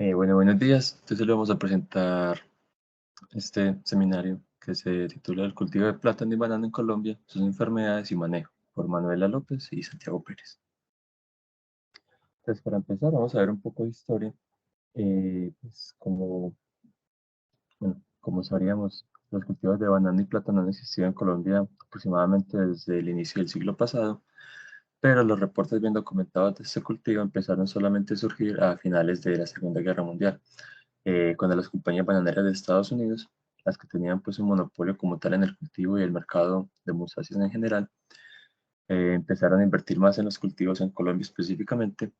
Bueno, buenos días. Entonces le vamos a presentar este seminario que se titula El cultivo de plátano y banano en Colombia, sus enfermedades y manejo, por Manuela López y Santiago Pérez. Entonces, para empezar, vamos a ver un poco de historia. Pues como sabríamos, los cultivos de banano y plátano han existido en Colombia aproximadamente desde el inicio del siglo pasado, pero los reportes bien documentados de este cultivo empezaron solamente a surgir a finales de la Segunda Guerra Mundial, cuando las compañías bananeras de Estados Unidos, las que tenían pues un monopolio como tal en el cultivo y el mercado de musáceas en general, empezaron a invertir más en los cultivos en Colombia específicamente,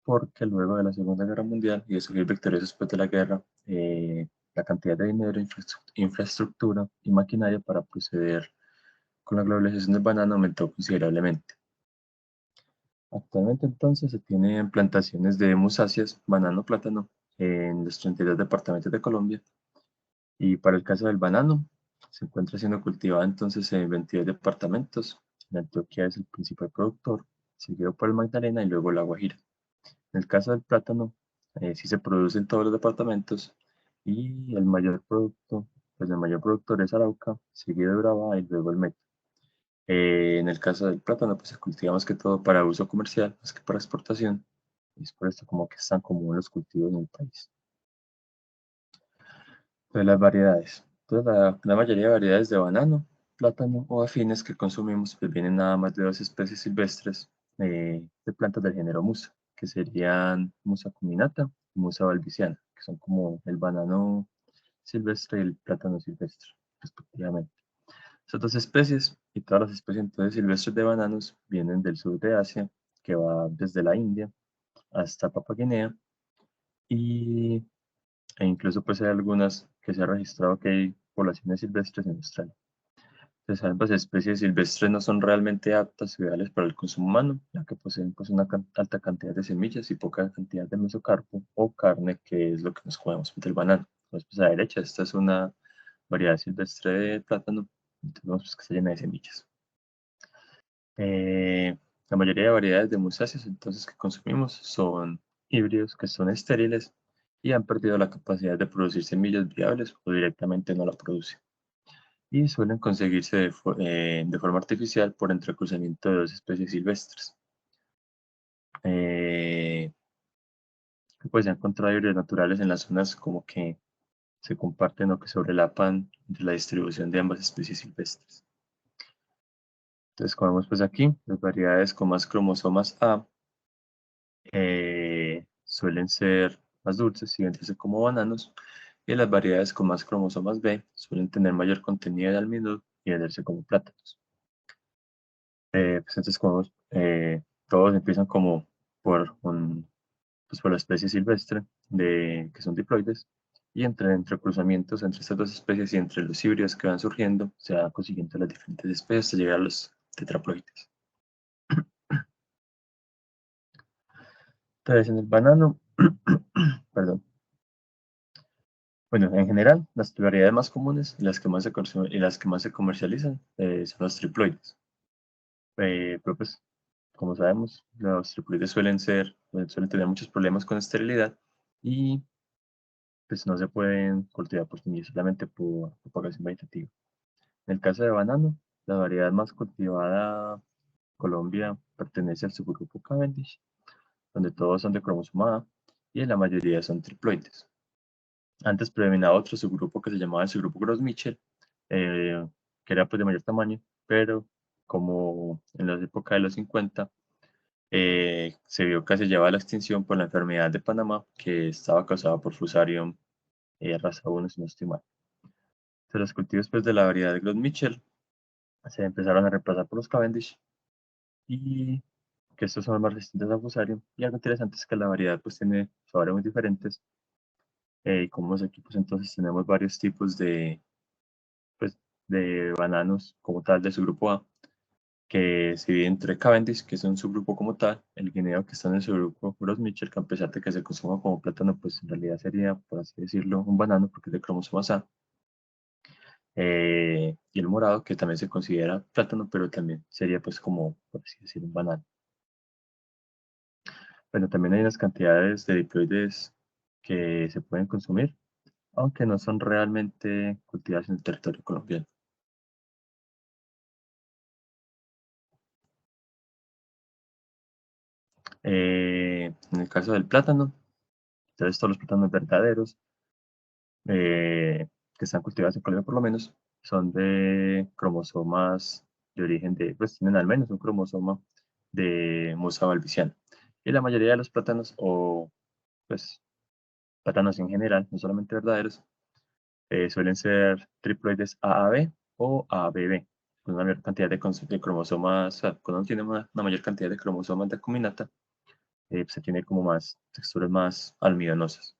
porque luego de la Segunda Guerra Mundial y de surgir victoriosos después de la guerra, la cantidad de dinero, infraestructura y maquinaria para proceder con la globalización del banano aumentó considerablemente. Actualmente entonces se tienen plantaciones de musáceas, banano, plátano en los 32 departamentos de Colombia. Y para el caso del banano, se encuentra siendo cultivado entonces en 22 departamentos. En Antioquia es el principal productor, seguido por el Magdalena y luego la Guajira. En el caso del plátano, sí se produce en todos los departamentos y el mayor productor es Arauca, seguido de Urabá y luego el Meta. En el caso del plátano, pues se cultiva más que todo para uso comercial, más que para exportación. Y es por esto como que es tan común los cultivos en el país. De las variedades. Entonces, la mayoría de variedades de banano, plátano o afines que consumimos pues vienen nada más de dos especies silvestres de plantas del género Musa, que serían Musa cuminata y Musa balbiciana, que son como el banano silvestre y el plátano silvestre, respectivamente. Esas dos especies y todas las especies entonces silvestres de bananos vienen del sur de Asia, que va desde la India hasta Papua Guinea y e incluso pues hay algunas que se ha registrado que hay poblaciones silvestres en Australia. Entonces, ambas especies silvestres no son realmente aptas o ideales para el consumo humano, ya que poseen pues una alta cantidad de semillas y poca cantidad de mesocarpo o carne, que es lo que nos comemos del banano. Entonces, pues a la derecha, esta es una variedad silvestre de plátano, entonces vemos pues, que está llena de semillas. La mayoría de variedades de musáceas entonces que consumimos son híbridos que son estériles y han perdido la capacidad de producir semillas viables o directamente no la producen. Y suelen conseguirse de forma artificial por entrecruzamiento de dos especies silvestres. Eh, pues se han encontrado híbridos naturales en las zonas como que se comparten o que sobrelapan entre la distribución de ambas especies silvestres. Entonces, como vemos pues aquí, las variedades con más cromosomas A suelen ser más dulces y venderse como bananos, y las variedades con más cromosomas B suelen tener mayor contenido de almidón y venderse como plátanos. Pues entonces, como todos empiezan como por, pues por la especie silvestre, que son diploides, y entre cruzamientos entre estas dos especies y entre los híbridos que van surgiendo, se van consiguiendo las diferentes especies hasta llegar a los tetraploides. Entonces, en el banano, perdón. Bueno, en general, las variedades más comunes y las que más y las que más se comercializan son los triploides. Pero pues, como sabemos, los triploides suelen tener muchos problemas con esterilidad y pues no se pueden cultivar por semillas, solamente por propagación vegetativa. En el caso de banano, la variedad más cultivada en Colombia pertenece al subgrupo Cavendish, donde todos son de cromosoma A y la mayoría son triploides. Antes predominaba otro subgrupo que se llamaba el subgrupo Gross-Mitchell, que era pues de mayor tamaño, pero como en la época de los 50 se vio casi llevada a la extinción por la enfermedad de Panamá, que estaba causada por Fusarium raza 1, si no estoy mal. Entonces, los cultivos pues, de la variedad de Gross-Mitchell se empezaron a reemplazar por los Cavendish y que estos son más resistentes a Fusarium. Y algo interesante es que la variedad pues tiene sabores muy diferentes. Y como los equipos entonces tenemos varios tipos pues, de bananos como tal de su grupo A, que se divide entre Cavendish, que es un subgrupo como tal, el guineo que está en el subgrupo Gross Mitchell, que a pesar de que se consuma como plátano, pues en realidad sería, por así decirlo, un banano porque es de cromosomas A, y el morado, que también se considera plátano, pero también sería pues como, por así decirlo, un banano. Bueno, también hay unas cantidades de diploides que se pueden consumir, aunque no son realmente cultivadas en el territorio colombiano. En el caso del plátano, entonces todos los plátanos verdaderos que están cultivados en Colombia por lo menos son de cromosomas de origen de, pues tienen al menos un cromosoma de Musa balbiciana. Y la mayoría de los plátanos, o pues plátanos en general, no solamente verdaderos, suelen ser triploides AAB o ABB, con una mayor cantidad de cromosomas, o sea, cuando uno tiene una mayor cantidad de cromosomas de acuminata, se tiene como más texturas más almidonosas.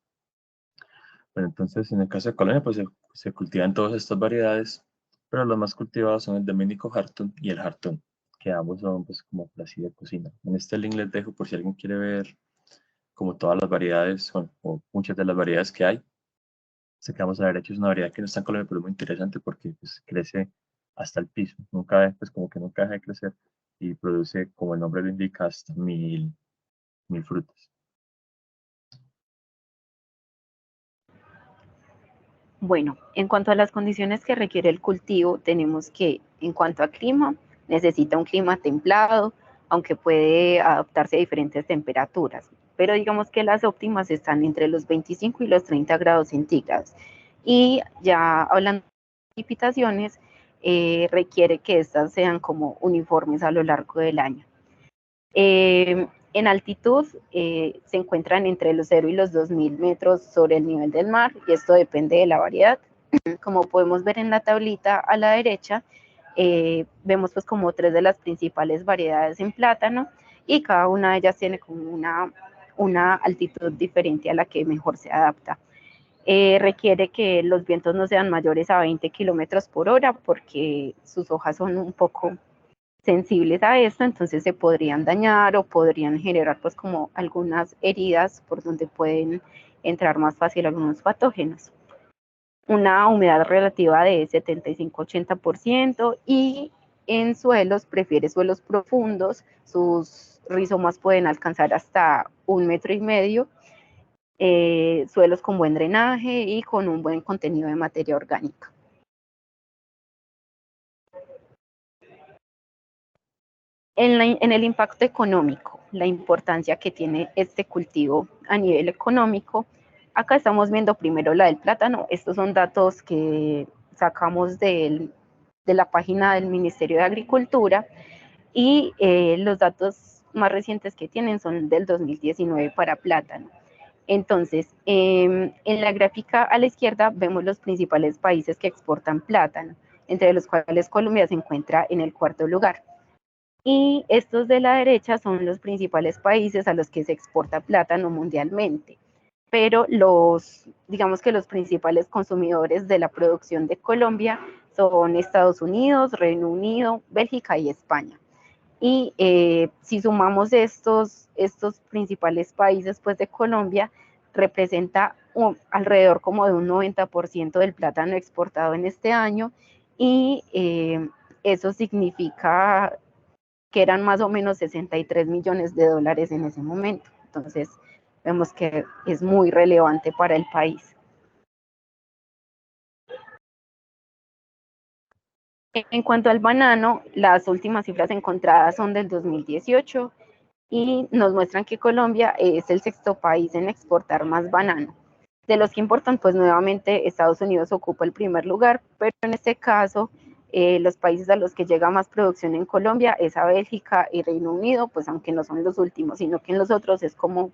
Bueno, entonces en el caso de Colombia, pues se cultivan todas estas variedades, pero los más cultivados son el Dominico Hartun y el Hartun, que ambos son pues como así de cocina. En este link les dejo por si alguien quiere ver como todas las variedades, o muchas de las variedades que hay. Sé que vamos a ver, hecho es una variedad que no está en Colombia, pero es muy interesante porque pues, crece hasta el piso, nunca, pues como que nunca deja de crecer y produce, como el nombre lo indica, hasta mil frutas. Bueno, en cuanto a las condiciones que requiere el cultivo, tenemos que, en cuanto a clima, necesita un clima templado, aunque puede adaptarse a diferentes temperaturas. Pero digamos que las óptimas están entre los 25 y los 30 grados centígrados. Y ya hablando de precipitaciones, requiere que estas sean como uniformes a lo largo del año. En altitud se encuentran entre los 0 y los 2000 metros sobre el nivel del mar, y esto depende de la variedad. Como podemos ver en la tablita a la derecha, vemos pues como tres de las principales variedades en plátano, y cada una de ellas tiene como una altitud diferente a la que mejor se adapta. Requiere que los vientos no sean mayores a 20 kilómetros por hora porque sus hojas son un poco sensibles a esto, entonces se podrían dañar o podrían generar pues como algunas heridas por donde pueden entrar más fácil algunos patógenos. Una humedad relativa de 75-80% y en suelos prefiere suelos profundos, sus rizomas pueden alcanzar hasta 1,5 metros, suelos con buen drenaje y con un buen contenido de materia orgánica. En el impacto económico, la importancia que tiene este cultivo a nivel económico, acá estamos viendo primero la del plátano. Estos son datos que sacamos de la página del Ministerio de Agricultura, y los datos más recientes que tienen son del 2019 para plátano. Entonces, en la gráfica a la izquierda vemos los principales países que exportan plátano, entre los cuales Colombia se encuentra en el cuarto lugar. Y estos de la derecha son los principales países a los que se exporta plátano mundialmente. Pero digamos que los principales consumidores de la producción de Colombia son Estados Unidos, Reino Unido, Bélgica y España. Y si sumamos estos principales países pues de Colombia, representa alrededor como de un 90% del plátano exportado en este año, y eso significa que eran más o menos 63 millones de dólares en ese momento. Entonces, vemos que es muy relevante para el país. En cuanto al banano, las últimas cifras encontradas son del 2018 y nos muestran que Colombia es el sexto país en exportar más banano. De los que importan, pues nuevamente Estados Unidos ocupa el primer lugar, pero en este caso los países a los que llega más producción en Colombia es a Bélgica y Reino Unido, pues aunque no son los últimos, sino que en los otros es como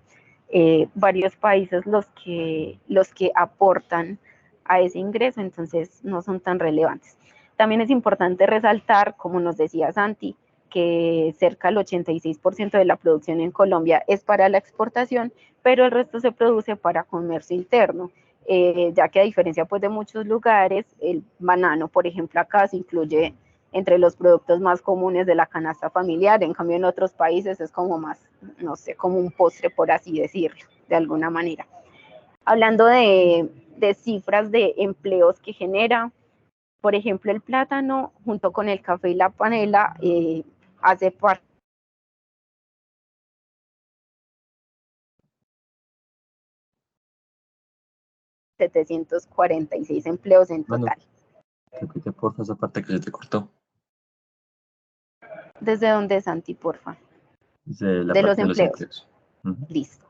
varios países los que aportan a ese ingreso, entonces no son tan relevantes. También es importante resaltar, como nos decía Santi, que cerca del 86% de la producción en Colombia es para la exportación, pero el resto se produce para comercio interno, ya que a diferencia pues, de muchos lugares, el banano, por ejemplo, acá se incluye entre los productos más comunes de la canasta familiar, en cambio en otros países es como más, no sé, como un postre, por así decirlo, de alguna manera. Hablando de cifras de empleos que genera, por ejemplo, el plátano, junto con el café y la panela, hace parte 14.746 empleos en total. Repite porfa esa parte que se te cortó. ¿Desde dónde, Santi, porfa? Desde la de parte los de los empleos. empleos. Uh-huh. Listo.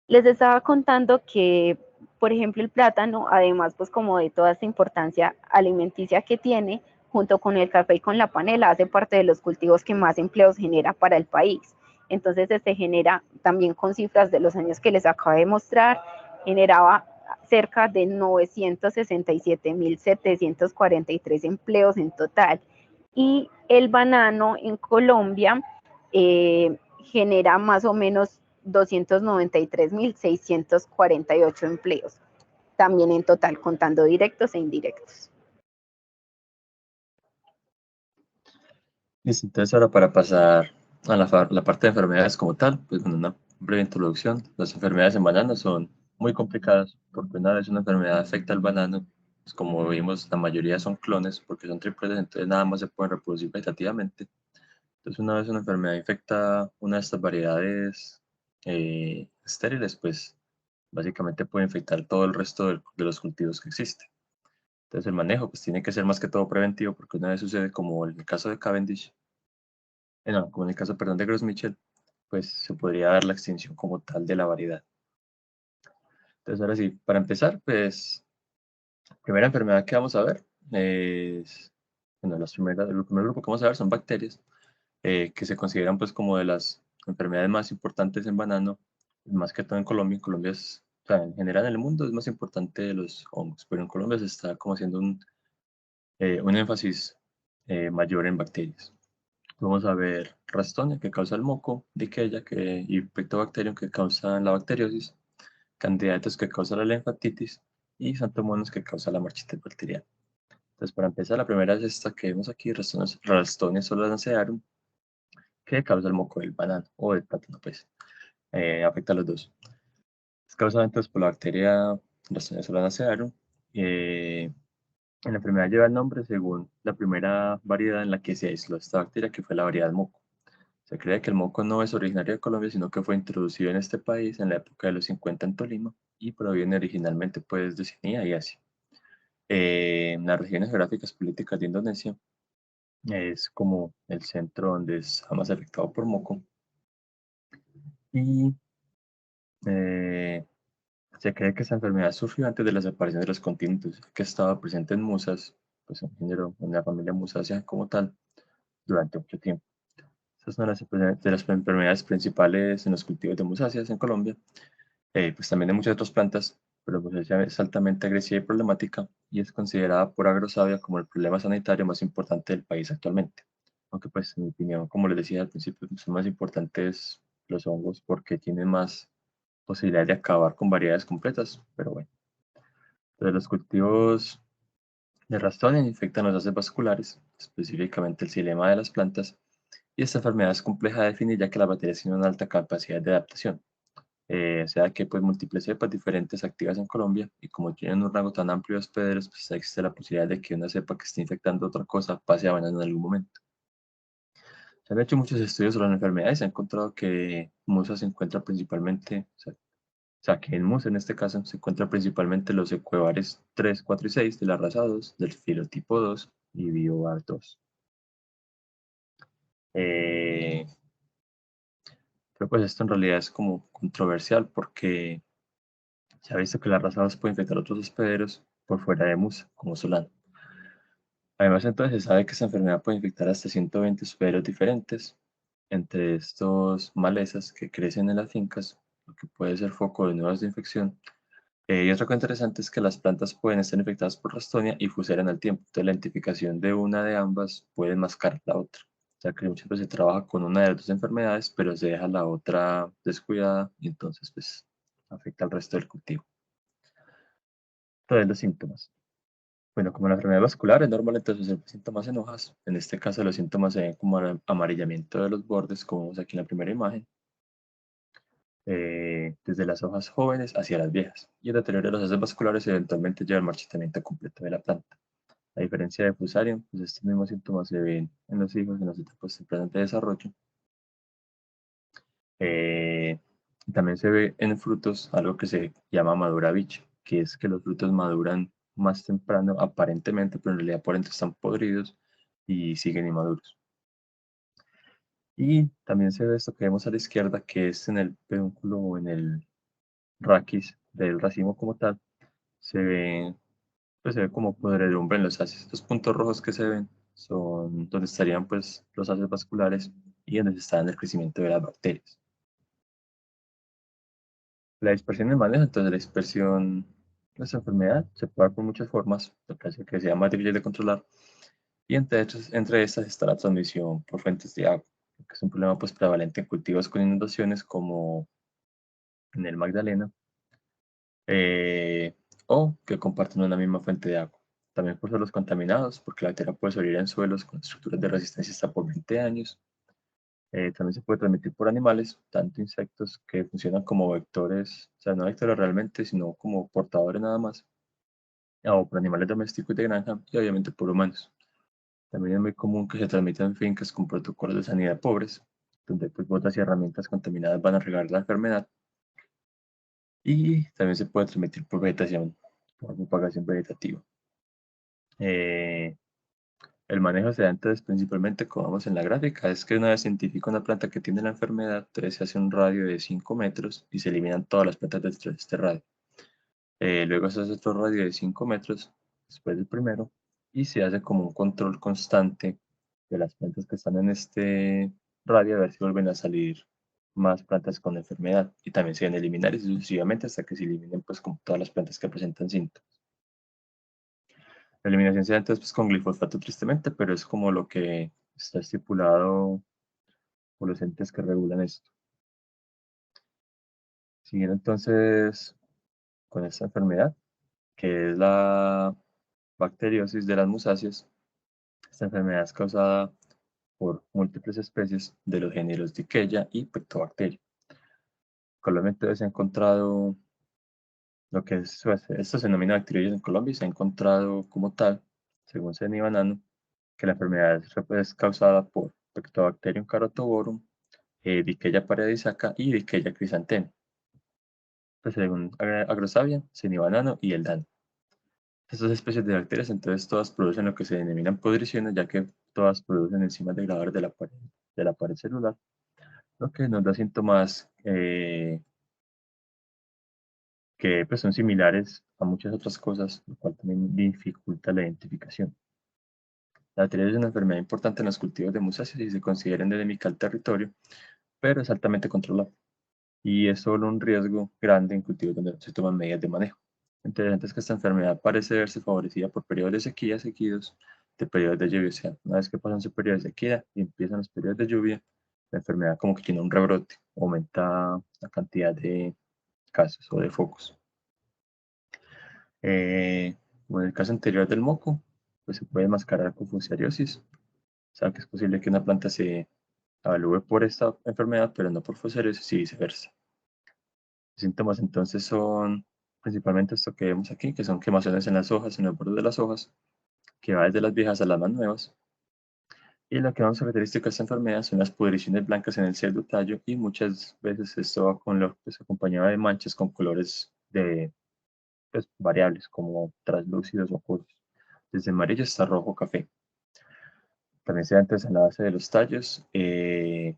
Les estaba contando que, por ejemplo, el plátano, además, pues como de toda esta importancia alimenticia que tiene, junto con el café y con la panela, hace parte de los cultivos que más empleos genera para el país. Entonces, genera también con cifras de los años que les acabo de mostrar, generaba cerca de 967.743 empleos en total. Y el banano en Colombia genera más o menos 293.648 empleos, también en total, contando directos e indirectos. Listo, entonces ahora para pasar a la parte de enfermedades como tal, pues con una breve introducción. Las enfermedades en banano son muy complicadas porque una vez una enfermedad afecta al banano, pues como vimos, la mayoría son clones porque son tripletes, entonces nada más se pueden reproducir vegetativamente. Entonces una vez una enfermedad infecta una de estas variedades estériles, pues básicamente puede infectar todo el resto de los cultivos que existen. Entonces el manejo pues tiene que ser más que todo preventivo porque una vez sucede como en el caso de Cavendish, no, como en el caso, perdón, de Gross Mitchell, pues se podría dar la extinción como tal de la variedad. Entonces ahora sí, para empezar, pues la primera enfermedad que vamos a ver es, bueno, el primer grupo que vamos a ver son bacterias, que se consideran pues como de las enfermedades más importantes en banano, más que todo en Colombia. En Colombia es, o sea, en general en el mundo es más importante de los hongos, pero en Colombia se está como haciendo un énfasis mayor en bacterias. Vamos a ver Ralstonia, que causa el moco, Dickeya, y Pectobacterium, que causa la bacteriosis, Candidatus, que causa la linfatitis, y Santomonas, que causa la marchita bacteriana. Entonces, para empezar, la primera es esta que vemos aquí, Ralstonia solanacearum, que causa el moco del banano, o del plátano, pues. Afecta a los dos. Es causada entonces por la bacteria Ralstonia solanacearum. La enfermedad lleva el nombre según la primera variedad en la que se aisló esta bacteria, que fue la variedad moco. Se cree que el moco no es originario de Colombia, sino que fue introducido en este país en la época de los 50 en Tolima y proviene originalmente pues, de Oceanía y Asia. En las regiones geográficas políticas de Indonesia es como el centro donde está más afectado por moco. Y se cree que esta enfermedad surgió antes de la separación de los continentes, que estaba presente en musas, pues un género, una familia musácea como tal, durante mucho tiempo. Estas son de las enfermedades principales en los cultivos de musáceas en Colombia, pues también de muchas otras plantas, pero la musácea es altamente agresiva y problemática y es considerada por Agrosavia como el problema sanitario más importante del país actualmente. Aunque pues en mi opinión, como les decía al principio, son más importantes los hongos porque tienen más posibilidad de acabar con variedades completas, pero bueno. Entonces los cultivos de Ralstonia infectan los haces vasculares, específicamente el xilema de las plantas, y esta enfermedad es compleja de definir ya que las bacterias tienen una alta capacidad de adaptación. O sea que pues múltiples cepas diferentes activas en Colombia y como tienen un rango tan amplio de hospederos, pues existe la posibilidad de que una cepa que esté infectando otra cosa pase a banano en algún momento. Se han hecho muchos estudios sobre la enfermedad y se ha encontrado que musa se encuentra principalmente, o sea que en musa en este caso se encuentran principalmente los ecuevares 3, 4 y 6 de la raza 2, del filotipo 2 y biovar 2. Eh, pero pues esto en realidad es como controversial porque se ha visto que las raza 2 puede infectar otros hospederos por fuera de musa, como Solano. Además, entonces se sabe que esta enfermedad puede infectar hasta 120 hospederos diferentes, entre estos malezas que crecen en las fincas, lo que puede ser foco de nuevas de infección. Y otra cosa interesante es que las plantas pueden estar infectadas por Ralstonia y fuseran al tiempo. Entonces, la identificación de una de ambas puede mascarar la otra. O sea que muchas veces se trabaja con una de las dos enfermedades, pero se deja la otra descuidada y entonces pues afecta al resto del cultivo. Entonces, los síntomas. Bueno, como la enfermedad vascular es normal, entonces los síntomas en hojas. En este caso, los síntomas se ven como amarillamiento de los bordes, como vemos aquí en la primera imagen, desde las hojas jóvenes hacia las viejas. Y el deterioro de los haces vasculares eventualmente lleva al marchitamiento completo de la planta. A diferencia de Fusarium, pues estos mismos síntomas se ven en los higos en las etapas tempranas de desarrollo. También se ve en frutos algo que se llama madura bicho, que es que los frutos maduran más temprano, aparentemente, pero en realidad por dentro están podridos y siguen inmaduros. Y también se ve esto que vemos a la izquierda, que es en el pedúnculo o en el raquis del racimo como tal, pues se ve como podredumbre en los haces. Estos puntos rojos que se ven son donde estarían pues los haces vasculares y donde se está en el crecimiento de las bacterias. La dispersión y el manejo, entonces la dispersión de esta enfermedad se puede dar por muchas formas, lo que hace que sea más difícil de controlar, y entre estas está la transmisión por fuentes de agua, que es un problema pues prevalente en cultivos con inundaciones como en el Magdalena, eh, o que comparten una misma fuente de agua. También por suelos contaminados, porque la bacteria puede sobrevivir en suelos con estructuras de resistencia hasta por 20 años. También se puede transmitir por animales, tanto insectos que funcionan como vectores, o sea, no vectores realmente, sino como portadores nada más, o por animales domésticos y de granja, y obviamente por humanos. También es muy común que se transmitan en fincas con protocolos de sanidad pobres, donde pues botas y herramientas contaminadas van a regar la enfermedad. Y también se puede transmitir por vegetación, por propagación vegetativa. Eh, el manejo se da entonces principalmente, como vemos en la gráfica, es que una vez se identifica una planta que tiene la enfermedad, entonces se hace un radio de 5 metros y se eliminan todas las plantas dentro de este radio. Luego se hace otro radio de 5 metros después del primero y se hace como un control constante de las plantas que están en este radio a ver si vuelven a salir más plantas con enfermedad y también se deben eliminar y sucesivamente hasta que se eliminen pues como todas las plantas que presentan síntomas. La eliminación se da entonces pues, con glifosato tristemente, pero es como lo que está estipulado por los entes que regulan esto. Siguiendo entonces con esta enfermedad, que es la bacteriosis de las musáceas. Esta enfermedad es causada por múltiples especies de los géneros Dickeya y Pectobacteria. Colombia entonces se ha encontrado lo que es, esto se denomina bacteriología en Colombia y se ha encontrado como tal, según Ceni Banano, que la enfermedad es causada por Pectobacterium carotoborum, Dickeya paradisíaca y Dickeya chrysanthemum. Pues según Agrosavia, Ceni Banano y el DAN. Estas especies de bacterias, entonces todas producen lo que se denominan podriciones, ya que todas producen enzimas degradadoras de la pared celular, lo que nos da síntomas que pues, son similares a muchas otras cosas, lo cual también dificulta la identificación. La bacteria es una enfermedad importante en los cultivos de musáceas y se considera endémica al territorio, pero es altamente controlable y es solo un riesgo grande en cultivos donde no se toman medidas de manejo. Lo interesante es que esta enfermedad parece verse favorecida por periodos de sequía seguidos de periodos de lluvia. O sea, una vez que pasan esos periodos de sequía y empiezan los periodos de lluvia, la enfermedad como que tiene un rebrote, aumenta la cantidad de casos o de focos. Como en el caso anterior del moco, pues se puede mascarar con fusariosis. O sea, que es posible que una planta se evalúe por esta enfermedad, pero no por fusariosis y viceversa. Los síntomas entonces son principalmente esto que vemos aquí, que son quemazones en las hojas, en los bordes de las hojas, que va desde las viejas a las más nuevas. Y lo que más característica de esta enfermedad son las pudriciones blancas en el tallo y muchas veces esto va con lo pues, acompañado de manchas con colores pues, variables como translúcidos o oscuros, desde amarillo hasta rojo café. También se da entonces en la base de los tallos, que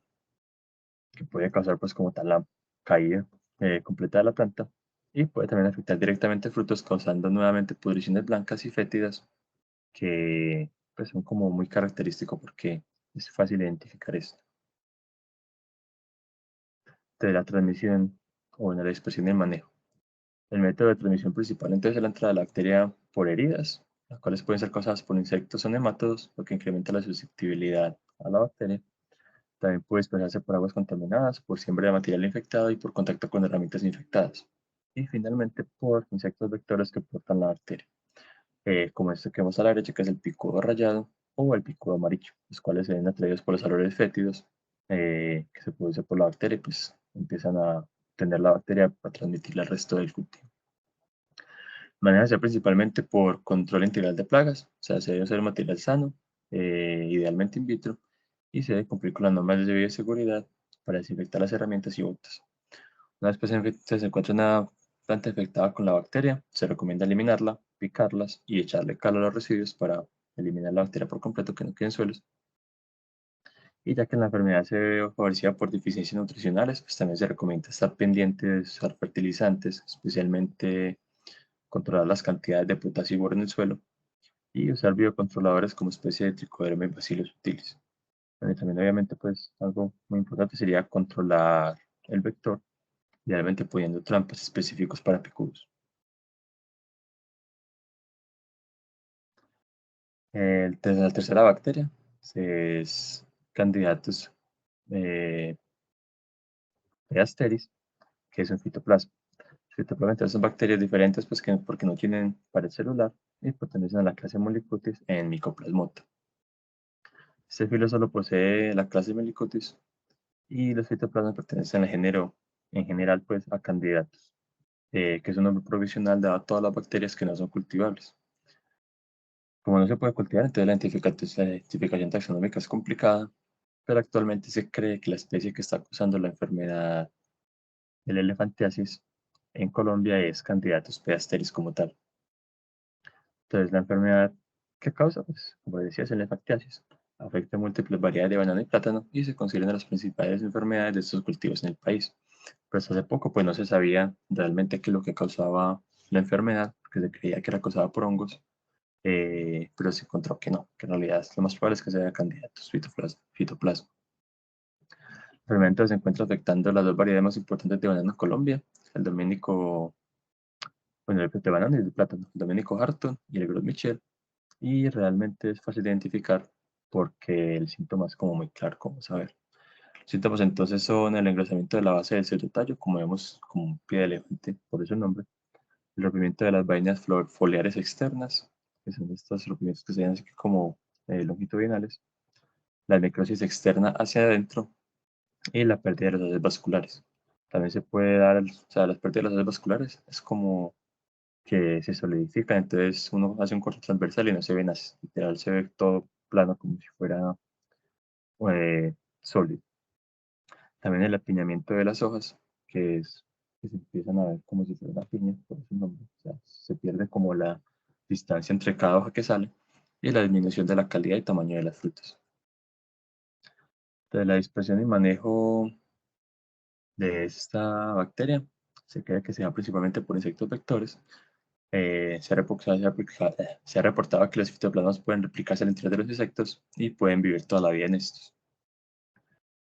puede causar pues como tal la caída completa de la planta y puede también afectar directamente frutos causando nuevamente pudriciones blancas y fétidas que pues, son como muy característicos porque es fácil identificar esto. De la transmisión o en la dispersión y el manejo. El método de transmisión principal entonces es la entrada de la bacteria por heridas, las cuales pueden ser causadas por insectos o nematodos, lo que incrementa la susceptibilidad a la bacteria. También puede expresarse por aguas contaminadas, por siembra de material infectado y por contacto con herramientas infectadas. Y finalmente por insectos vectores que portan la bacteria, como este que vemos a la derecha, que es el picudo rayado o el picudo amarillo, los cuales se ven atraídos por los olores fétidos que se produce por la bacteria y pues empiezan a tener la bacteria para transmitirla al resto del cultivo. Manejarse principalmente por control integral de plagas, o sea, se debe usar material sano, idealmente in vitro, y se debe cumplir con las normas de bioseguridad para desinfectar las herramientas y botas. Una vez pues se encuentra una planta infectada con la bacteria, se recomienda eliminarla, picarlas y echarle cal a los residuos para eliminar la bacteria por completo que no queden suelos. Y ya que la enfermedad se ve favorecida por deficiencias nutricionales, pues también se recomienda estar pendiente de usar fertilizantes, especialmente controlar las cantidades de potasio y boro en el suelo, y usar biocontroladores como especie de tricoderma y bacillus subtilis. Bueno, y también obviamente pues algo muy importante sería controlar el vector, idealmente poniendo trampas específicos para picudos. La tercera bacteria es Candidatus Asteris, que es un fitoplasma. Fitoplasma son bacterias diferentes pues, porque no tienen pared celular y pertenecen a la clase Molicutis en Mycoplasmata. Este filo solo posee la clase Melicutis y los fitoplasmas pertenecen al género, en general, pues, a Candidatus, que es un nombre provisional dado a todas las bacterias que no son cultivables. Como no se puede cultivar, entonces la identificación taxonómica es complicada, pero actualmente se cree que la especie que está causando la enfermedad del elefantiasis en Colombia es Candidatus p. asteris como tal. Entonces, la enfermedad que causa, pues, como decía, es el elefantiasis. Afecta múltiples variedades de banano y plátano y se consideran las principales enfermedades de estos cultivos en el país. Pero hasta hace poco, pues, no se sabía realmente qué es lo que causaba la enfermedad, porque se creía que era causada por hongos, pero se encontró que no, que en realidad lo más probable es que sea candidatos fitoplasma. La enfermedad entonces se encuentra afectando las dos variedades más importantes de banano en Colombia, el dominico, bueno, el de banano y el de plátano, el dominico Harton y el Gros Michel, y realmente es fácil de identificar porque el síntoma es como muy claro, como saber. Los síntomas entonces son el engrosamiento de la base del tallo, como vemos, como un pie de elefante, por eso el nombre, el rompimiento de las vainas foliares externas, que son estos rompimientos que se ven así como longitudinales, la necrosis externa hacia adentro y la pérdida de las haces vasculares. También se puede dar, o sea, las pérdidas de las haces vasculares es como que se solidifican, entonces uno hace un corte transversal y no se ve nada, literal se ve todo plano como si fuera sólido. También el apiñamiento de las hojas, que es que se empiezan a ver como si fuera una piña, por eso el nombre, o sea, se pierde como la distancia entre cada hoja que sale y la disminución de la calidad y tamaño de las frutas. Entonces, la dispersión y manejo de esta bacteria se cree que se da principalmente por insectos vectores. Se ha reportado que los fitoplasmas pueden replicarse al interior de los insectos y pueden vivir toda la vida en estos.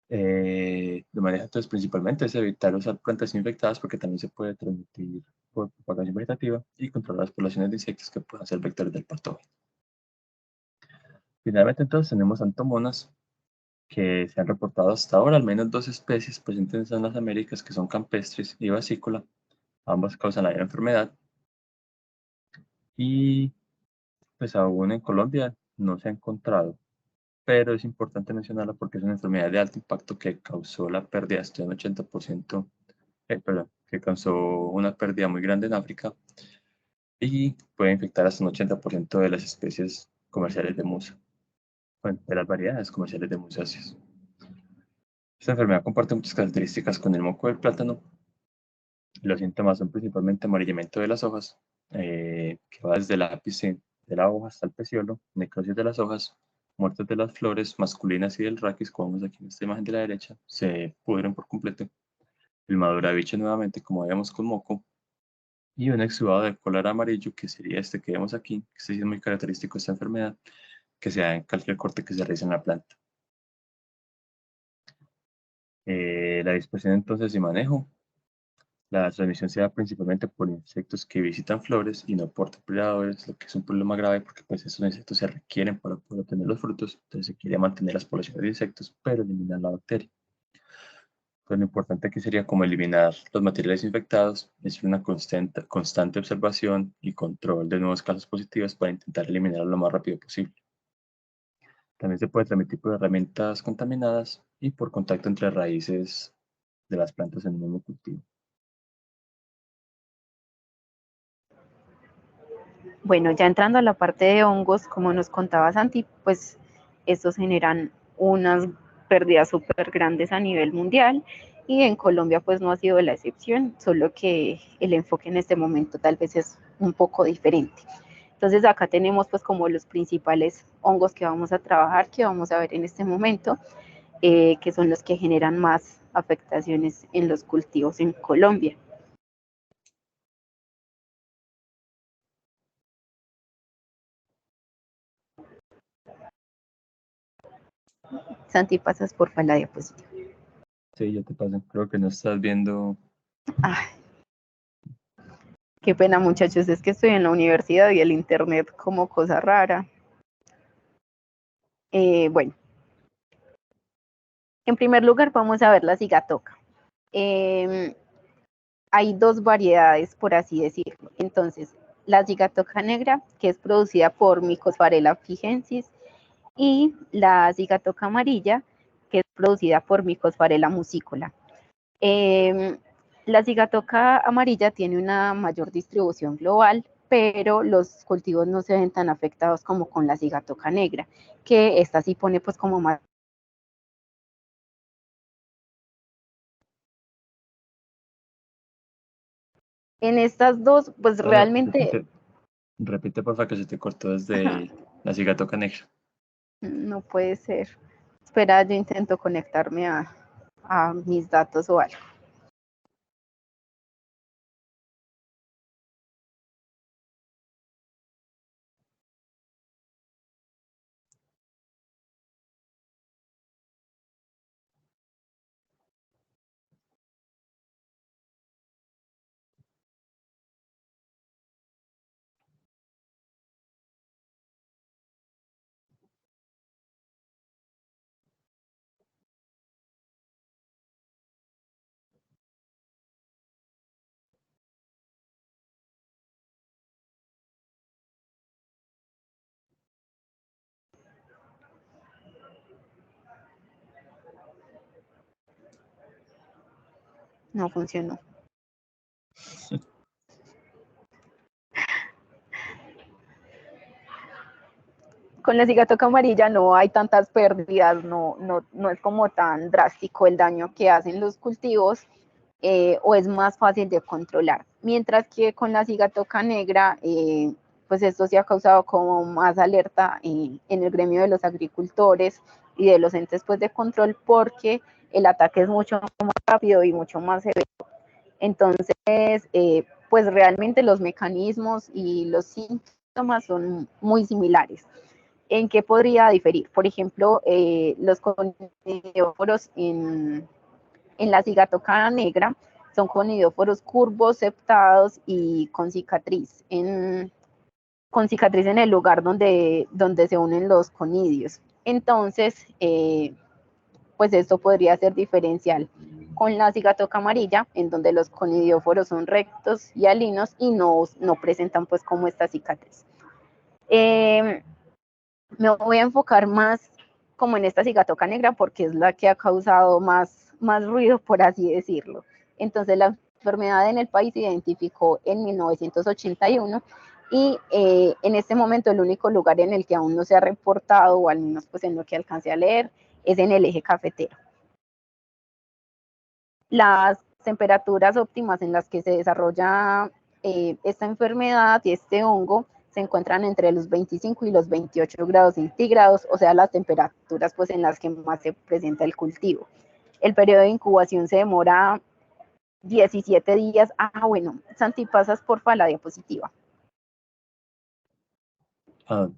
Lo maneja entonces principalmente es evitar usar plantas infectadas porque también se puede transmitir por propagación vegetativa y controlar las poblaciones de insectos que puedan ser vectores del patógeno. Finalmente entonces tenemos antomonas que se han reportado hasta ahora al menos dos especies presentes en las Américas que son campestres y basícula. Ambas causan la enfermedad y pues aún en Colombia no se ha encontrado, pero es importante mencionarla porque es una enfermedad de alto impacto que causó la pérdida hasta un 80%, perdón, que causó una pérdida muy grande en África y puede infectar hasta un 80% de las especies comerciales de musa, bueno, de las variedades comerciales de musáceas. Esta enfermedad comparte muchas características con el moco del plátano. Los síntomas son principalmente amarillamiento de las hojas, que va desde el ápice de la hoja hasta el peciolo, necrosis de las hojas, muertes de las flores masculinas y del raquis, como vemos aquí en esta imagen de la derecha, se pudren por completo. El maduraviche nuevamente, como vemos con moco, y un exudado de color amarillo, que sería este que vemos aquí, que este sí es muy característico de esta enfermedad, que se da en cualquier corte que se realice en la planta. La dispersión entonces y manejo. La transmisión se da principalmente por insectos que visitan flores y no por depredadores, lo que es un problema grave porque pues estos insectos se requieren para poder obtener los frutos, entonces se quiere mantener las poblaciones de insectos, pero eliminar la bacteria. Pues lo importante aquí sería como eliminar los materiales infectados, es una constante observación y control de nuevos casos positivos para intentar eliminarlo lo más rápido posible. También se puede transmitir por herramientas contaminadas y por contacto entre raíces de las plantas en un mismo cultivo. Bueno, ya entrando a la parte de hongos, como nos contaba Santi, pues estos generan unas pérdidas súper grandes a nivel mundial y en Colombia pues no ha sido la excepción, solo que el enfoque en este momento tal vez es un poco diferente. Entonces acá tenemos pues como los principales hongos que vamos a trabajar, que vamos a ver en este momento, que son los que generan más afectaciones en los cultivos en Colombia. Santi, pasas por la diapositiva. Sí, ya te paso. Creo que no estás viendo. Ay, qué pena muchachos, es que estoy en la universidad y el internet como cosa rara. Bueno, en primer lugar vamos a ver la cigatoca. Hay dos variedades, por así decirlo. Entonces, la cigatoca negra, que es producida por Mycopharela fijensis, y la cigatoca amarilla, que es producida por Mycopharela muscícola. La cigatoca amarilla tiene una mayor distribución global, pero los cultivos no se ven tan afectados como con la cigatoca negra, que esta sí pone pues como más. En estas dos, pues Ahora, realmente repite porfa que se te cortó desde la cigatoca negra. no puede ser. Espera, yo intento conectarme a mis datos o algo. No funcionó. Con la cigatoca amarilla no hay tantas pérdidas, no es como tan drástico el daño que hacen los cultivos, o es más fácil de controlar. Mientras que con la cigatoca negra, pues esto se ha causado como más alerta en el gremio de los agricultores y de los entes pues, de control, porque el ataque es mucho más rápido y mucho más severo. Entonces, pues realmente los mecanismos y los síntomas son muy similares. ¿En qué podría diferir? Por ejemplo, los conidioforos en la cigatoca negra son conidioforos curvos, septados y con cicatriz en el lugar donde se unen los conidios. Entonces, pues esto podría ser diferencial con la cigatoca amarilla, en donde los conidióforos son rectos y alinos y no presentan pues como esta cicatriz. Me voy a enfocar más como en esta cigatoca negra porque es la que ha causado más ruido, por así decirlo. Entonces la enfermedad en el país se identificó en 1981 y en este momento el único lugar en el que aún no se ha reportado, o al menos pues en lo que alcancé a leer, es en el eje cafetero. Las temperaturas óptimas en las que se desarrolla esta enfermedad y este hongo se encuentran entre los 25 y los 28 grados centígrados, o sea, las temperaturas pues en las que más se presenta el cultivo. El periodo de incubación se demora 17 días. Bueno, Santi, pasas porfa la diapositiva. Ah,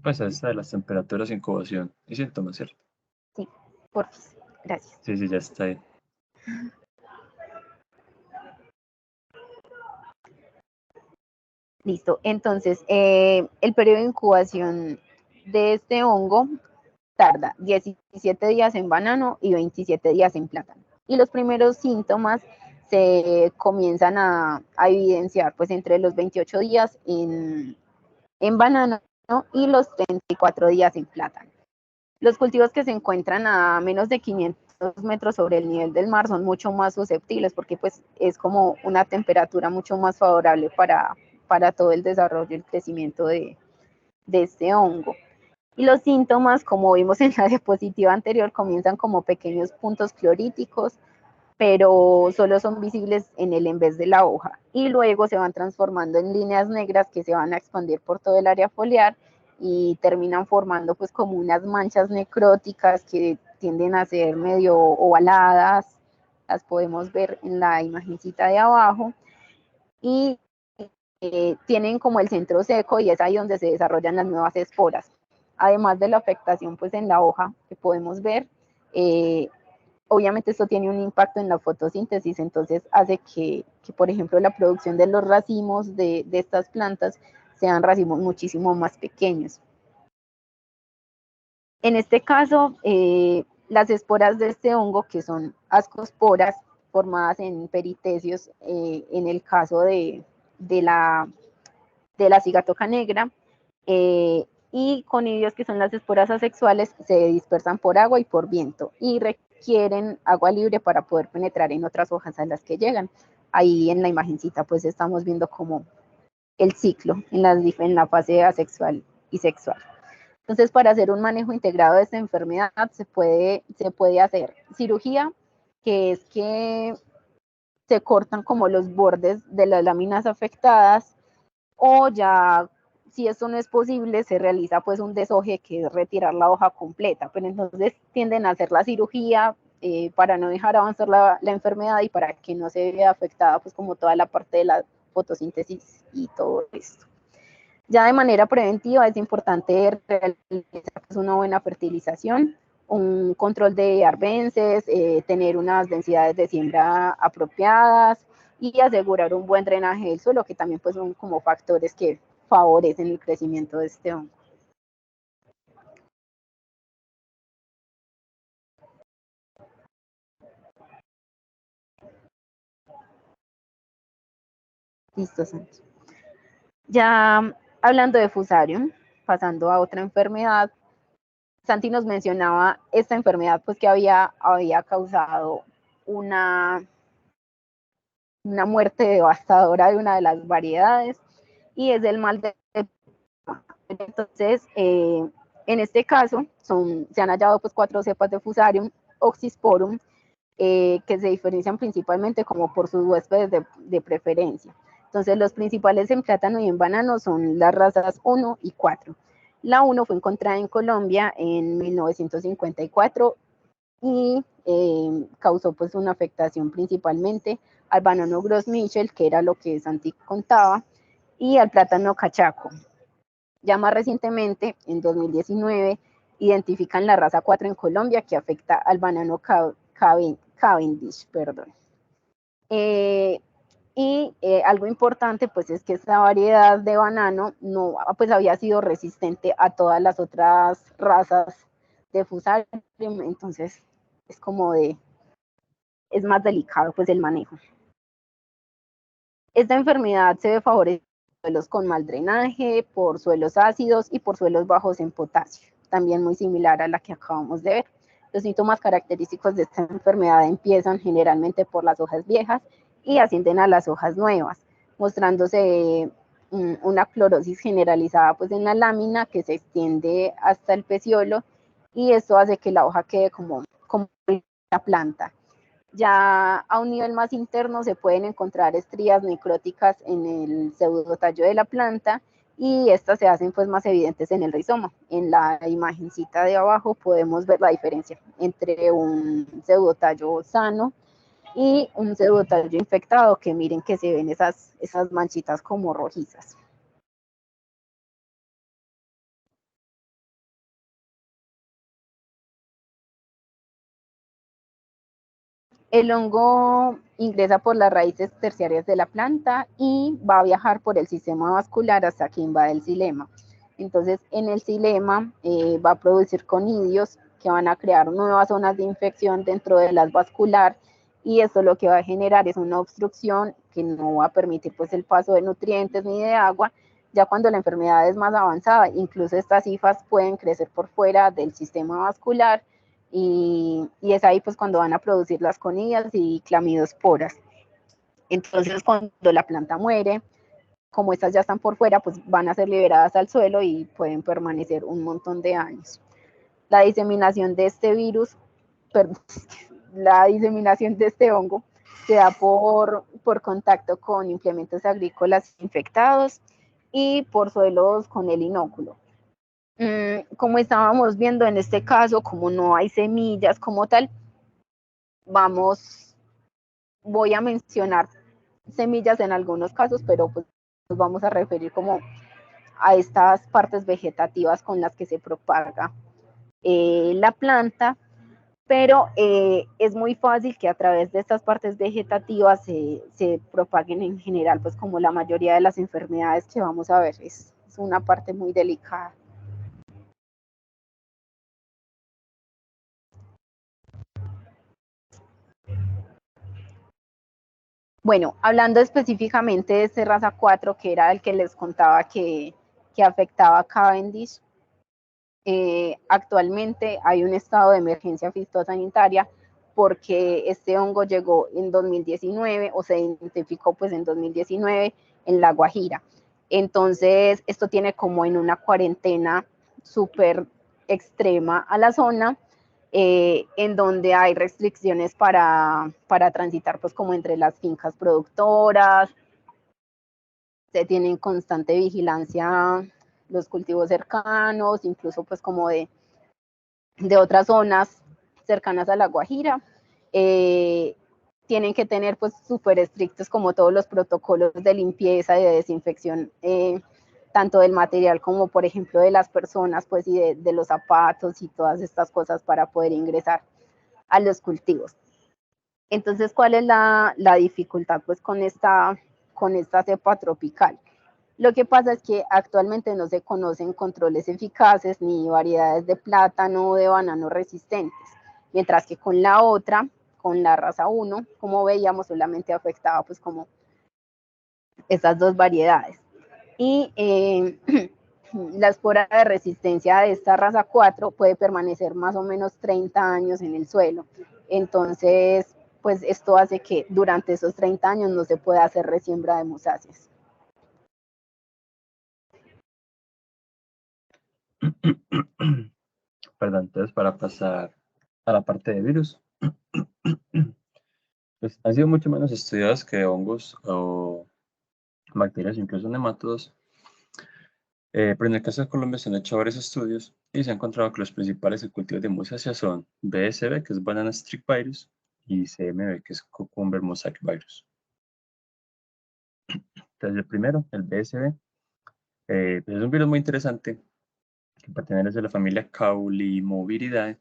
pues esta de las temperaturas, incubación y síntomas, ¿cierto? Sí, porfa, gracias. Sí, sí, ya está ahí. Listo, entonces el periodo de incubación de este hongo tarda 17 días en banano y 27 días en plátano. Y los primeros síntomas se comienzan a evidenciar pues entre los 28 días en banano, ¿no? Y los 34 días en plátano. Los cultivos que se encuentran a menos de 500 metros sobre el nivel del mar son mucho más susceptibles porque pues es como una temperatura mucho más favorable para todo el desarrollo y el crecimiento de este hongo. Y los síntomas, como vimos en la diapositiva anterior, comienzan como pequeños puntos cloríticos, pero solo son visibles en el en vez de la hoja. Y luego se van transformando en líneas negras que se van a expandir por todo el área foliar y terminan formando pues como unas manchas necróticas que tienden a ser medio ovaladas. Las podemos ver en la imagencita de abajo. Y tienen como el centro seco y es ahí donde se desarrollan las nuevas esporas. Además de la afectación pues en la hoja que podemos ver, obviamente esto tiene un impacto en la fotosíntesis, entonces hace que por ejemplo, la producción de los racimos de estas plantas sean racimos muchísimo más pequeños. En este caso, las esporas de este hongo, que son ascosporas formadas en peritecios, en el caso de la cigatoca negra, y conidios, que son las esporas asexuales, se dispersan por agua y por viento y requieren agua libre para poder penetrar en otras hojas a las que llegan. Ahí en la imagencita pues estamos viendo como el ciclo en la fase asexual y sexual. Entonces, para hacer un manejo integrado de esta enfermedad se puede hacer cirugía, que es que se cortan como los bordes de las láminas afectadas, o ya si esto no es posible, se realiza pues un deshoje, que es retirar la hoja completa, pero entonces tienden a hacer la cirugía para no dejar avanzar la enfermedad y para que no se vea afectada pues como toda la parte de la fotosíntesis y todo esto. Ya de manera preventiva es importante realizar pues una buena fertilización, un control de arbences, tener unas densidades de siembra apropiadas y asegurar un buen drenaje del suelo, que también pues son como factores que favorecen el crecimiento de este hongo. Listo, Santi. Ya hablando de Fusarium, pasando a otra enfermedad, Santi nos mencionaba esta enfermedad pues que había causado una muerte devastadora de una de las variedades, y es el mal de... Entonces, en este caso, se han hallado pues 4 cepas de Fusarium oxysporum, que se diferencian principalmente como por sus huéspedes de preferencia. Entonces, los principales en plátano y en banano son las razas 1 y 4. La 1 fue encontrada en Colombia en 1954 y causó pues una afectación principalmente al banano Gros Michel, que era lo que Santi contaba, y al plátano cachaco. Ya más recientemente, en 2019, identifican la raza 4 en Colombia, que afecta al banano Cavendish. Perdón. Algo importante pues es que esta variedad de banano no pues había sido resistente a todas las otras razas de Fusarium, entonces es como es más delicado pues el manejo. Esta enfermedad se ve favorecida por suelos con mal drenaje, por suelos ácidos y por suelos bajos en potasio, también muy similar a la que acabamos de ver. Los síntomas característicos de esta enfermedad empiezan generalmente por las hojas viejas y ascienden a las hojas nuevas, mostrándose una clorosis generalizada pues en la lámina, que se extiende hasta el peciolo, y esto hace que la hoja quede como la planta. Ya a un nivel más interno se pueden encontrar estrías necróticas en el pseudotallo de la planta, y estas se hacen pues más evidentes en el rizoma. En la imagencita de abajo podemos ver la diferencia entre un pseudotallo sano y un pseudotallo infectado, que miren que se ven esas manchitas como rojizas. El hongo ingresa por las raíces terciarias de la planta y va a viajar por el sistema vascular hasta que invade el xilema. Entonces, en el xilema va a producir conidios que van a crear nuevas zonas de infección dentro de las vascular, y eso lo que va a generar es una obstrucción que no va a permitir pues el paso de nutrientes ni de agua. Ya cuando la enfermedad es más avanzada, incluso estas hifas pueden crecer por fuera del sistema vascular, y es ahí pues cuando van a producir las conidias y clamidosporas. Entonces, cuando la planta muere, como estas ya están por fuera, pues van a ser liberadas al suelo y pueden permanecer un montón de años. La diseminación de este virus, perdón, la diseminación de este hongo se da por contacto con implementos agrícolas infectados y por suelos con el inóculo. Como estábamos viendo en este caso, como no hay semillas como tal, voy a mencionar semillas en algunos casos, pero pues nos vamos a referir como a estas partes vegetativas con las que se propaga la planta, pero es muy fácil que a través de estas partes vegetativas se propaguen en general, pues como la mayoría de las enfermedades que vamos a ver, es una parte muy delicada. Bueno, hablando específicamente de este raza 4, que era el que les contaba que afectaba a Cavendish, actualmente hay un estado de emergencia fitosanitaria porque este hongo llegó en 2019 o se identificó pues en 2019 en La Guajira. Entonces, esto tiene como en una cuarentena súper extrema a la zona, en donde hay restricciones para transitar pues como entre las fincas productoras, se tienen constante vigilancia los cultivos cercanos, incluso pues como de otras zonas cercanas a La Guajira. Tienen que tener pues súper estrictos como todos los protocolos de limpieza y de desinfección, tanto del material como por ejemplo de las personas pues y de los zapatos y todas estas cosas para poder ingresar a los cultivos. Entonces, ¿cuál es la dificultad pues con esta cepa tropical? Lo que pasa es que actualmente no se conocen controles eficaces ni variedades de plátano o de banano resistentes, mientras que con la otra, con la raza 1, como veíamos, solamente afectaba pues como estas dos variedades. Y la espora de resistencia de esta raza 4 puede permanecer más o menos 30 años en el suelo. Entonces, pues esto hace que durante esos 30 años no se pueda hacer resiembra de musáceas. Perdón, entonces para pasar a la parte de virus, pues han sido mucho menos estudiados que hongos o bacterias, incluso nematodos. Pero en el caso de Colombia se han hecho varios estudios y se ha encontrado que los principales cultivos de musácea son BSV, que es Banana Streak Virus, y CMV, que es Cucumber Mosaic Virus. Entonces, el primero, el BSV, pues es un virus muy interesante que pertenece a la familia Caulimoviridae.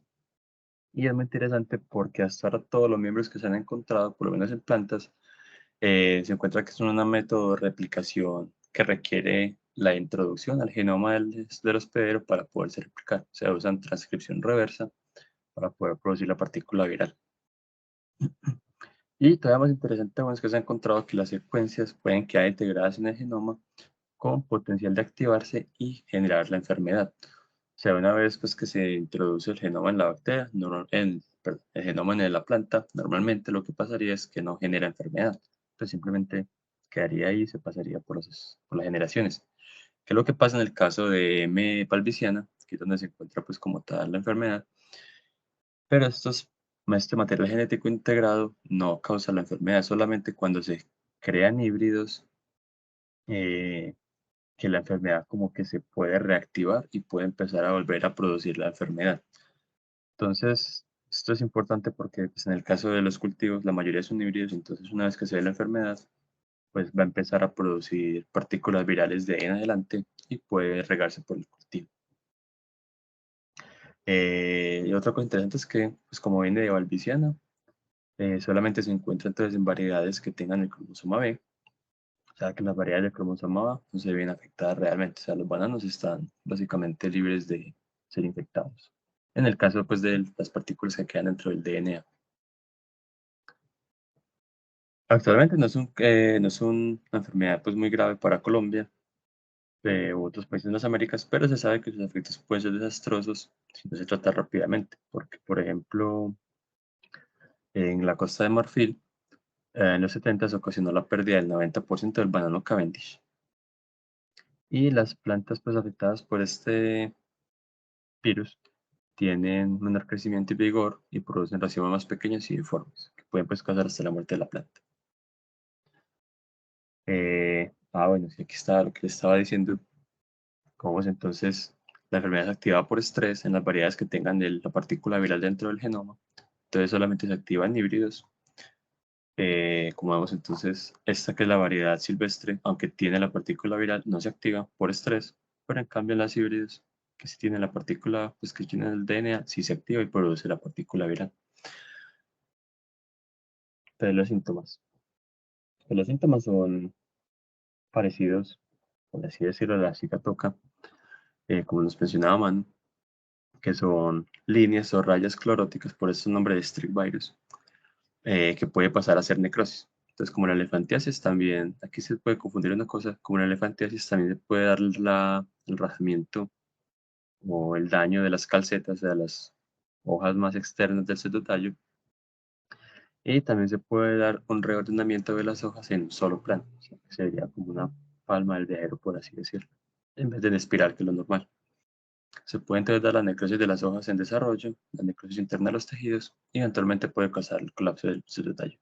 Y es muy interesante porque hasta ahora todos los miembros que se han encontrado, por lo menos en plantas, se encuentra que es un método de replicación que requiere la introducción al genoma del hospedero para poderse replicar. O sea, usan transcripción reversa para poder producir la partícula viral. Y todavía más interesante aún es que se ha encontrado que las secuencias pueden quedar integradas en el genoma con potencial de activarse y generar la enfermedad. O sea, una vez pues, que se introduce el genoma en la bacteria, el genoma en la planta, normalmente lo que pasaría es que no genera enfermedad. Pues simplemente quedaría ahí y se pasaría por las generaciones. ¿Qué es lo que pasa en el caso de M. palviciana, que es donde se encuentra pues como tal la enfermedad? Pero este material genético integrado no causa la enfermedad, solamente cuando se crean híbridos eh, que la enfermedad como que se puede reactivar y puede empezar a volver a producir la enfermedad. Entonces, esto es importante porque pues, en el caso de los cultivos, la mayoría son híbridos, entonces una vez que se ve la enfermedad, pues va a empezar a producir partículas virales de ahí en adelante y puede regarse por el cultivo. Y otra cosa interesante es que, pues como viene de Valbiciana, solamente se encuentra entonces en variedades que tengan el cromosoma B, o sea que las variedades del cromosoma A no se ven afectadas realmente, o sea los bananos están básicamente libres de ser infectados. En el caso pues de las partículas que quedan dentro del DNA. Actualmente no es una enfermedad pues muy grave para Colombia u otros países de las Américas, pero se sabe que sus efectos pueden ser desastrosos si no se trata rápidamente, porque por ejemplo en la Costa de Marfil en los 70 se ocasionó la pérdida del 90% del banano Cavendish. Y las plantas pues afectadas por este virus tienen menor crecimiento y vigor y producen racimos más pequeños y deformes, que pueden pues causar hasta la muerte de la planta. Bueno, sí, aquí está lo que les estaba diciendo. Como es entonces la enfermedad es activada por estrés en las variedades que tengan la partícula viral dentro del genoma. Entonces solamente se activa en híbridos. Como vemos entonces, esta que es la variedad silvestre, aunque tiene la partícula viral, no se activa por estrés, pero en cambio en las híbridos, que sí tiene la partícula, pues que tiene el DNA, sí se activa y produce la partícula viral. Entonces los síntomas. Pues los síntomas son parecidos, por así decirlo, a la cicatoca, como nos mencionaba Manu, que son líneas o rayas cloróticas, por eso es el nombre de streak virus, que puede pasar a ser necrosis. Entonces, como la elefantiasis también, aquí se puede confundir una cosa, como la elefantiasis también se puede dar el rasamiento o el daño de las calcetas, de las hojas más externas del pseudotallo, y también se puede dar un reordenamiento de las hojas en un solo plano, o sea, que sería como una palma del viajero, por así decirlo, en vez de en espiral, que es lo normal. Se puede entonces dar la necrosis de las hojas en desarrollo, la necrosis interna de los tejidos y eventualmente puede causar el colapso del pseudotallo.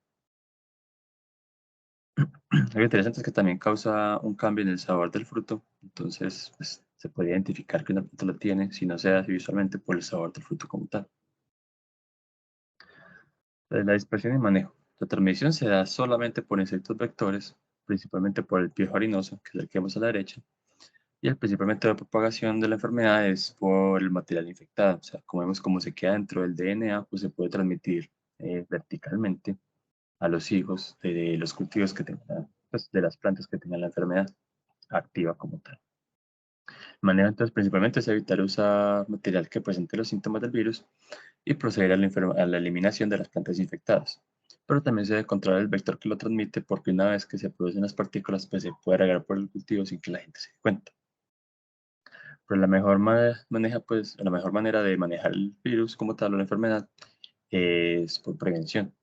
Lo interesante es que también causa un cambio en el sabor del fruto, entonces pues, se puede identificar que una planta lo tiene si no se hace visualmente por el sabor del fruto como tal. La dispersión y manejo. La transmisión se da solamente por insectos vectores, principalmente por el piojo harinoso, que es el que vemos a la derecha, y el principal método de propagación de la enfermedad es por el material infectado. O sea, como vemos cómo se queda dentro del DNA, pues se puede transmitir verticalmente a los hijos de los cultivos que tengan, pues, de las plantas que tengan la enfermedad activa como tal. El manejo entonces principalmente es evitar usar material que presente los síntomas del virus y proceder a la eliminación de las plantas infectadas. Pero también se debe controlar el vector que lo transmite porque una vez que se producen las partículas, pues se puede regar por el cultivo sin que la gente se dé cuenta. Pero la mejor manera de manejar el virus como tal o la enfermedad es por prevención.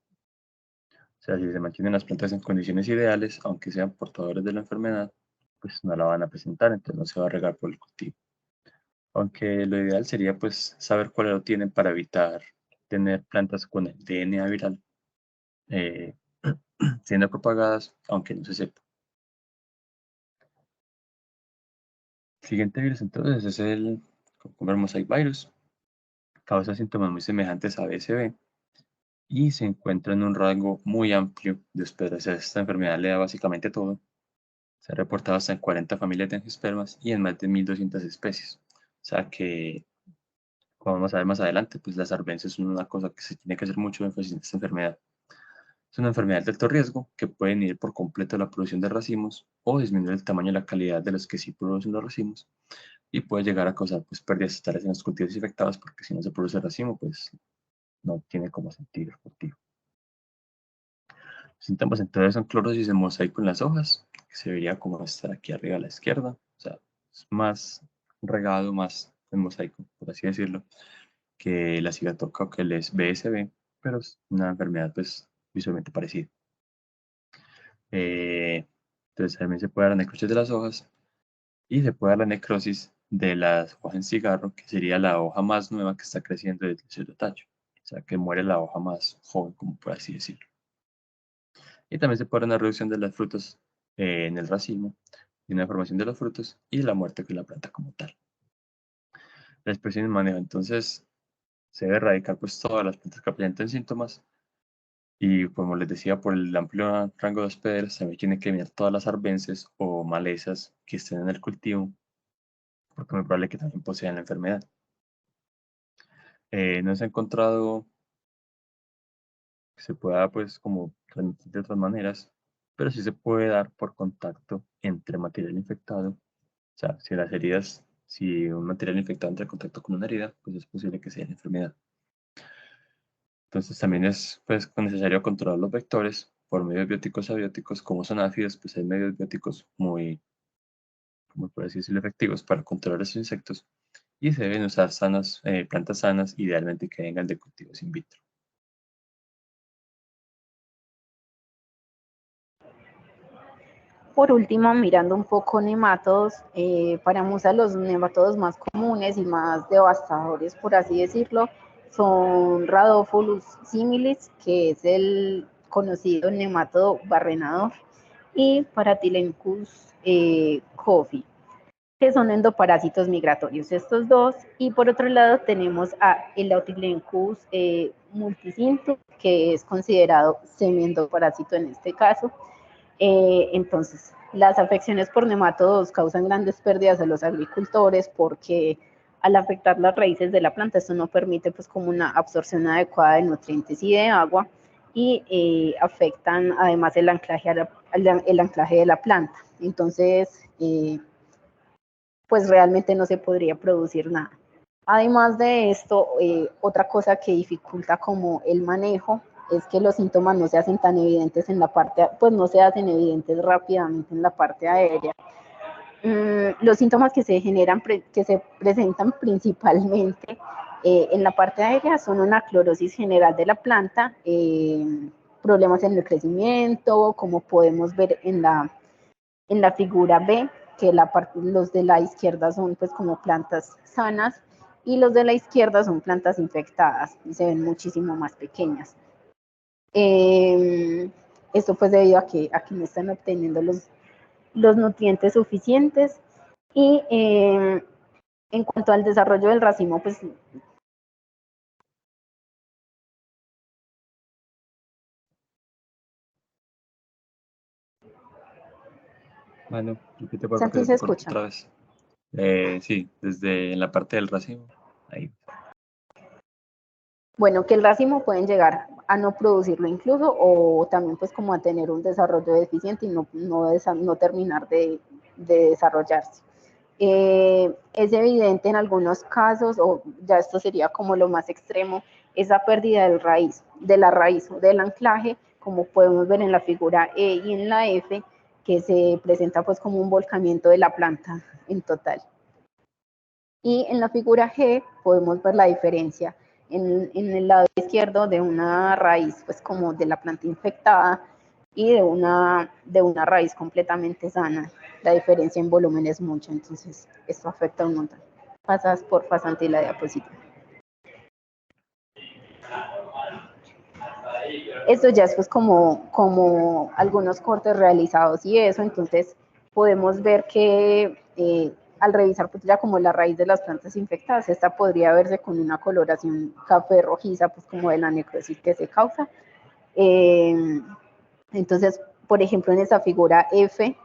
O sea, si se mantienen las plantas en condiciones ideales, aunque sean portadores de la enfermedad, pues no la van a presentar, entonces no se va a regar por el cultivo. Aunque lo ideal sería pues saber cuál lo tienen para evitar tener plantas con el DNA viral eh, siendo propagadas, aunque no se sepa. El siguiente virus entonces es el Cucumber mosaic virus. Causa síntomas muy semejantes a BSB y se encuentra en un rango muy amplio de especies. Esta enfermedad le da básicamente todo. Se ha reportado hasta en 40 familias de angiospermas y en más de 1.200 especies. O sea que, como vamos a ver más adelante, pues las arbences son una cosa que se tiene que hacer mucho énfasis en esta enfermedad. Es una enfermedad de alto riesgo que puede inhibir por completo la producción de racimos o disminuir el tamaño y la calidad de los que sí producen los racimos y puede llegar a causar pues, pérdidas totales en los cultivos infectados porque si no se produce racimo, pues no tiene como sentido el cultivo. Los síntomas entonces son clorosis en mosaico en las hojas, que se vería como estar aquí arriba a la izquierda, o sea, es más regado, más en mosaico, por así decirlo, que la cigatoca o que el BSB, pero es una enfermedad pues visualmente parecida. Entonces también se puede dar la necrosis de las hojas y se puede dar la necrosis de las hojas en cigarro, que sería la hoja más nueva que está creciendo desde el pseudotallo. O sea, que muere la hoja más joven, como por así decirlo. Y también se puede dar una reducción de las frutas en el racimo, y una deformación de los frutos y la muerte de la planta como tal. La expresión y manejo, entonces, se debe erradicar pues todas las plantas que presenten síntomas y como les decía, por el amplio rango de hospederos también tiene que mirar todas las arbences o malezas que estén en el cultivo, porque es muy probable que también posean la enfermedad. No se ha encontrado que se pueda pues como transmitir de otras maneras, pero sí se puede dar por contacto entre material infectado. O sea, si las heridas, si un material infectado entra en contacto con una herida, pues es posible que sea la enfermedad. Entonces también es pues necesario controlar los vectores por medios bióticos abióticos, como son ácidos, pues hay medios bióticos muy, como por así decirlo, efectivos para controlar esos insectos y se deben usar plantas sanas, idealmente que vengan de cultivos in vitro. Por último, mirando un poco nemátodos, para Musa los nemátodos más comunes y más devastadores, por así decirlo, son Rhadophilus similis, que es el conocido nemátodo barrenador, y Paratylencus coffey, que son endoparásitos migratorios estos dos. Y por otro lado tenemos a Elautilencus multicintus, que es considerado semiendoparásito en este caso. Entonces, las afecciones por nemátodos causan grandes pérdidas a los agricultores porque al afectar las raíces de la planta, esto no permite pues como una absorción adecuada de nutrientes y de agua, y afectan además el anclaje de la planta. Entonces, pues realmente no se podría producir nada. Además de esto, otra cosa que dificulta como el manejo es que los síntomas no se hacen tan evidentes en la parte, pues no se hacen evidentes rápidamente en la parte aérea. Los síntomas que se generan, que se presentan principalmente en la parte aérea son una clorosis general de la planta, problemas en el crecimiento, como podemos ver en la figura B, que los de la izquierda son pues como plantas sanas y los de la izquierda son plantas infectadas y se ven muchísimo más pequeñas. Esto pues debido a que aquí no están obteniendo los nutrientes suficientes. Y en cuanto al desarrollo del racimo, pues Bueno, repite por Santi porque se se cortó escucha. otra vez. Sí, desde en la parte del racimo. Ahí. Bueno, que el racimo pueden llegar a no producirlo incluso o también pues como a tener un desarrollo deficiente y no terminar de desarrollarse. Es evidente en algunos casos, o ya esto sería como lo más extremo, esa pérdida de la raíz o del anclaje, como podemos ver en la figura E y en la F, que se presenta pues como un volcamiento de la planta en total. Y en la figura G podemos ver la diferencia en el lado izquierdo de una raíz pues como de la planta infectada y de una raíz completamente sana. La diferencia en volumen es mucha, entonces esto afecta un montón. Pasas por Santi la diapositiva. Esto ya es pues como algunos cortes realizados y eso, entonces podemos ver que al revisar pues ya como la raíz de las plantas infectadas, esta podría verse con una coloración café rojiza, pues como de la necrosis que se causa. Entonces, por ejemplo, en esa figura F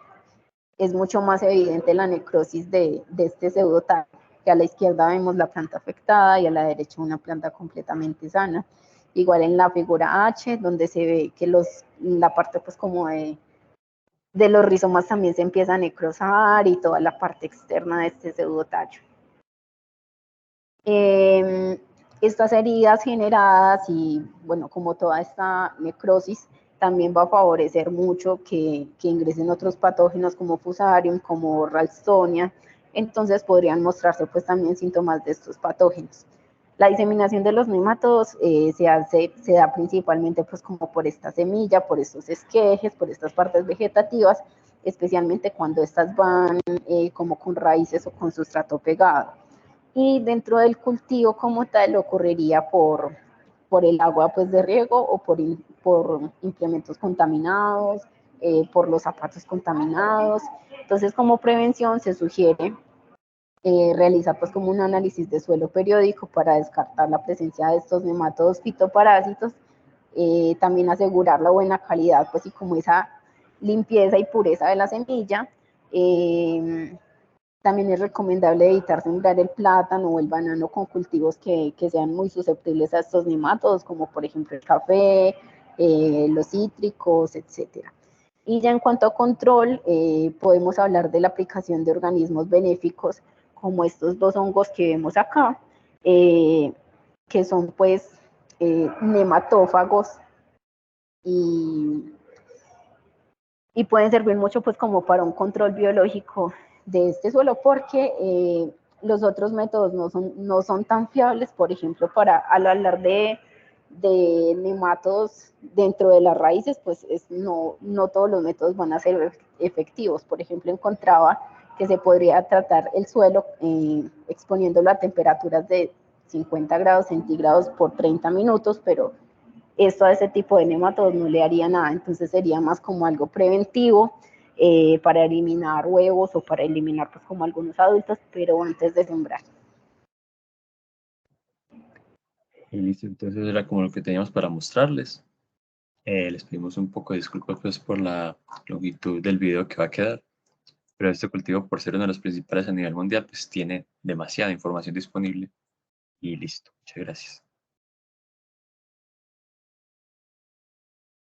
es mucho más evidente la necrosis de este pseudotallo, que a la izquierda vemos la planta afectada y a la derecha una planta completamente sana. Igual en la figura H, donde se ve que la parte pues como de los rizomas también se empieza a necrosar y toda la parte externa de este pseudotallo. Estas heridas generadas y bueno, como toda esta necrosis, también va a favorecer mucho que ingresen otros patógenos como Fusarium, como Ralstonia, entonces podrían mostrarse pues también síntomas de estos patógenos. La diseminación de los nematodos se da principalmente pues como por esta semilla, por estos esquejes, por estas partes vegetativas, especialmente cuando estas van como con raíces o con sustrato pegado. Y dentro del cultivo como tal ocurriría por el agua pues de riego o por implementos contaminados, por los zapatos contaminados. Entonces como prevención se sugiere realizar pues como un análisis de suelo periódico para descartar la presencia de estos nematodos fitoparásitos, también asegurar la buena calidad pues y como esa limpieza y pureza de la semilla. También es recomendable evitar sembrar el plátano o el banano con cultivos que sean muy susceptibles a estos nematodos, como por ejemplo el café, los cítricos, etcétera. Y ya en cuanto a control, podemos hablar de la aplicación de organismos benéficos, como estos dos hongos que vemos acá, que son pues nematófagos y pueden servir mucho pues como para un control biológico de este suelo porque los otros métodos no son tan fiables, por ejemplo, al hablar de de nematodos dentro de las raíces, pues no todos los métodos van a ser efectivos. Por ejemplo, encontraba que se podría tratar el suelo exponiéndolo a temperaturas de 50 grados centígrados por 30 minutos, pero esto a ese tipo de nematodos no le haría nada, entonces sería más como algo preventivo para eliminar huevos o para eliminar pues como algunos adultos, pero antes de sembrar. Y listo, entonces era como lo que teníamos para mostrarles. Les pedimos un poco de disculpas pues por la longitud del video que va a quedar, pero este cultivo, por ser uno de los principales a nivel mundial, pues tiene demasiada información disponible. Y listo, muchas gracias.